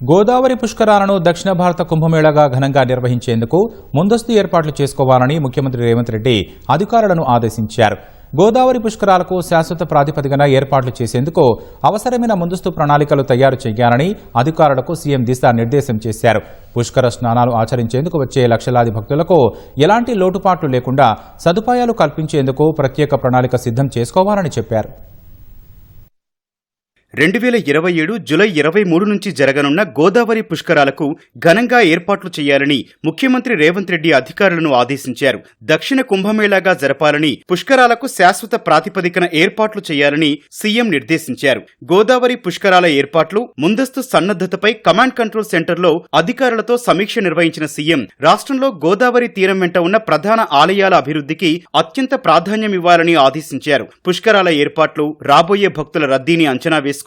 గోదావరి పుష్కరాలను దక్షిణ భారత కుంభమేళాగా ఘనంగా నిర్వహించేందుకు ముందస్తు ఏర్పాట్లు చేసుకోవాలని ముఖ్యమంత్రి రేవంత్ రెడ్డి అధికారులను ఆదేశించారు. గోదావరి పుష్కరాలకు శాశ్వత ప్రాతిపదికన ఏర్పాట్లు చేసేందుకు అవసరమైన ముందస్తు ప్రణాళికలు తయారు చేయాలని అధికారులకు సీఎం దిశానిర్దేశం చేశారు. పుష్కర స్నానాలు ఆచరించేందుకు వచ్చే లక్షలాది భక్తులకు ఎలాంటి లోటుపాట్లు లేకుండా సదుపాయాలు కల్పించేందుకు ప్రత్యేక ప్రణాళిక సిద్ధం చేసుకోవాలని చెప్పారు. 2027 జూలై 23 నుంచి జరగనున్న గోదావరి పుష్కరాలకు ఘనంగా ఏర్పాట్లు చేయాలని ముఖ్యమంత్రి రేవంత్ రెడ్డి అధికారులను ఆదేశించారు. దక్షిణ కుంభమేళాగా జరపాలని, పుష్కరాలకు శాశ్వత ప్రాతిపదికన ఏర్పాట్లు చేయాలని సీఎం నిర్దేశించారు. గోదావరి పుష్కరాల ఏర్పాట్లు, ముందస్తు సన్నద్ధతపై కమాండ్ కంట్రోల్ సెంటర్లో అధికారులతో సమీక్ష నిర్వహించిన సీఎం రాష్ట్రంలో గోదావరి తీరం వెంట ఉన్న ప్రధాన ఆలయాల అభివృద్ధికి అత్యంత ప్రాధాన్యమివ్వాలని ఆదేశించారు. పుష్కరాల ఏర్పాట్లు, రాబోయే భక్తుల రద్దీని అంచనా వేసుకుని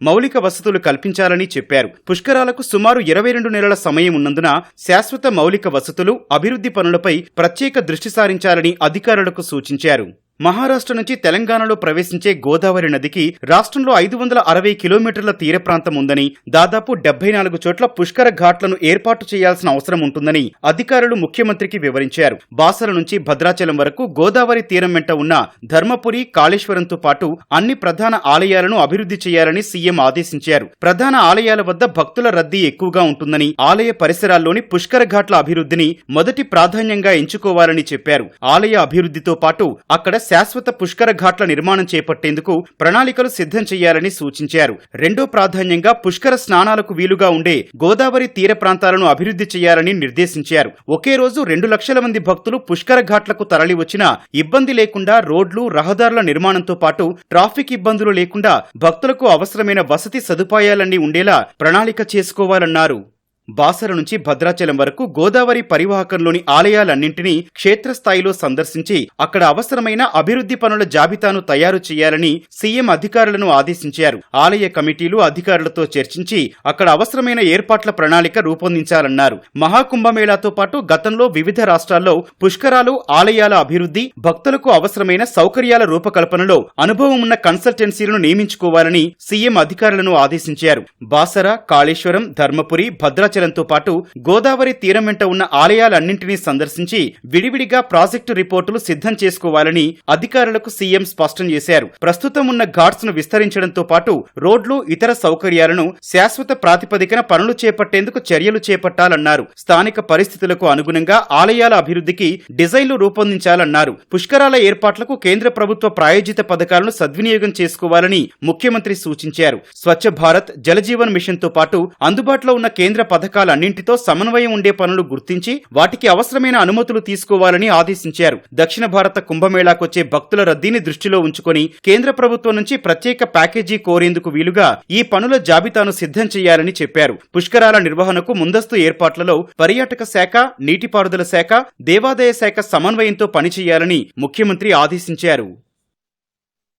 మౌలిక వసతులు కల్పించాలని చెప్పారు. పుష్కరాలకు సుమారు 22 నెలల సమయం ఉన్నందున శాశ్వత మౌలిక వసతులు, అభివృద్ధి పనులపై ప్రత్యేక దృష్టి సారించాలని అధికారులకు సూచించారు. మహారాష్ట్ర నుంచి తెలంగాణలో ప్రవేశించే గోదావరి నదికి రాష్ట్రంలో 560 కిలోమీటర్ల తీర ప్రాంతం ఉందని, దాదాపు 74 చోట్ల పుష్కర ఘాట్లను ఏర్పాటు చేయాల్సిన అవసరం ఉంటుందని అధికారులు ముఖ్యమంత్రికి వివరించారు. బాసర నుంచి భద్రాచలం వరకు గోదావరి తీరం వెంట ఉన్న ధర్మపురి, కాళేశ్వరంతో పాటు అన్ని ప్రధాన ఆలయాలను అభివృద్ధి చేయాలని సీఎం ఆదేశించారు. ప్రధాన ఆలయాల వద్ద భక్తుల రద్దీ ఎక్కువగా ఉంటుందని, ఆలయ పరిసరాల్లోని పుష్కర ఘాట్ల అభివృద్ధిని మొదటి ప్రాధాన్యంగా ఎంచుకోవాలని చెప్పారు. ఆలయ అభివృద్ధితో పాటు అక్కడ శాశ్వత పుష్కర ఘాట్ల నిర్మాణం చేపట్టేందుకు ప్రణాళికలు సిద్ధం చేయాలని సూచించారు. రెండో ప్రాధాన్యంగా పుష్కర స్నానాలకు వీలుగా ఉండే గోదావరి తీర ప్రాంతాలను అభివృద్ధి చేయాలని నిర్దేశించారు. ఒకే రోజు 2 లక్షల మంది భక్తులు పుష్కర ఘాట్లకు తరలి వచ్చినా ఇబ్బంది లేకుండా రోడ్లు, రహదారుల నిర్మాణంతో పాటు ట్రాఫిక్ ఇబ్బందులు లేకుండా భక్తులకు అవసరమైన వసతి సదుపాయాలన్నీ ఉండేలా ప్రణాళిక చేసుకోవాలన్నారు. బాసర నుంచి భద్రాచలం వరకు గోదావరి పరివాహకంలోని ఆలయాలన్నింటినీ క్షేత్రస్థాయిలో సందర్శించి అక్కడ అవసరమైన అభివృద్ధి పనుల జాబితాను తయారు చేయాలని సీఎం అధికారులను ఆదేశించారు. ఆలయ కమిటీలు అధికారులతో చర్చించి అక్కడ అవసరమైన ఏర్పాట్ల ప్రణాళిక రూపొందించాలన్నారు. మహాకుంభమేళాతో పాటు గతంలో వివిధ రాష్ట్రాల్లో పుష్కరాలు, ఆలయాల అభివృద్ధి, భక్తులకు అవసరమైన సౌకర్యాల రూపకల్పనలో అనుభవం ఉన్న కన్సల్టెన్సీలను నియమించుకోవాలని సీఎం అధికారులను ఆదేశించారు. బాసర, కాళేశ్వరం, ధర్మపురి, భద్రాచలం తో పాటు గోదావరి తీరం వెంట ఉన్న ఆలయాలన్నింటినీ సందర్శించి విడివిడిగా ప్రాజెక్టు రిపోర్టులు సిద్ధం చేసుకోవాలని అధికారులకు సీఎం స్పష్టం చేశారు. ప్రస్తుతం ఉన్న ఘాట్స్ ను విస్తరించడంతో పాటు రోడ్లు, ఇతర సౌకర్యాలను శాశ్వత ప్రాతిపదికన పనులు చేపట్టేందుకు చర్యలు చేపట్టాలన్నారు. స్థానిక పరిస్థితులకు అనుగుణంగా ఆలయాల అభివృద్ధికి డిజైన్లు రూపొందించాలన్నారు. పుష్కరాల ఏర్పాట్లకు కేంద్ర ప్రభుత్వ ప్రాయోజిత పథకాలను సద్వినియోగం చేసుకోవాలని ముఖ్యమంత్రి సూచించారు. స్వచ్ఛ భారత్, జలజీవన్ మిషన్ తో పాటు అందుబాటులో ఉన్న కేంద్ర పథకాలన్నింటితో సమన్వయం ఉండే పనులు గుర్తించి వాటికి అవసరమైన అనుమతులు తీసుకోవాలని ఆదేశించారు. దక్షిణ భారత కుంభమేళాకొచ్చే భక్తుల రద్దీని దృష్టిలో ఉంచుకొని కేంద్ర ప్రభుత్వం నుంచి ప్రత్యేక ప్యాకేజీ కోరేందుకు వీలుగా ఈ పనుల జాబితాను సిద్ధం చేయాలని చెప్పారు. పుష్కరాల నిర్వహణకు ముందస్తు ఏర్పాట్లలో పర్యాటక శాఖ, నీటిపారుదల శాఖ, దేవాదాయ శాఖ సమన్వయంతో పనిచేయాలని ముఖ్యమంత్రి ఆదేశించారు.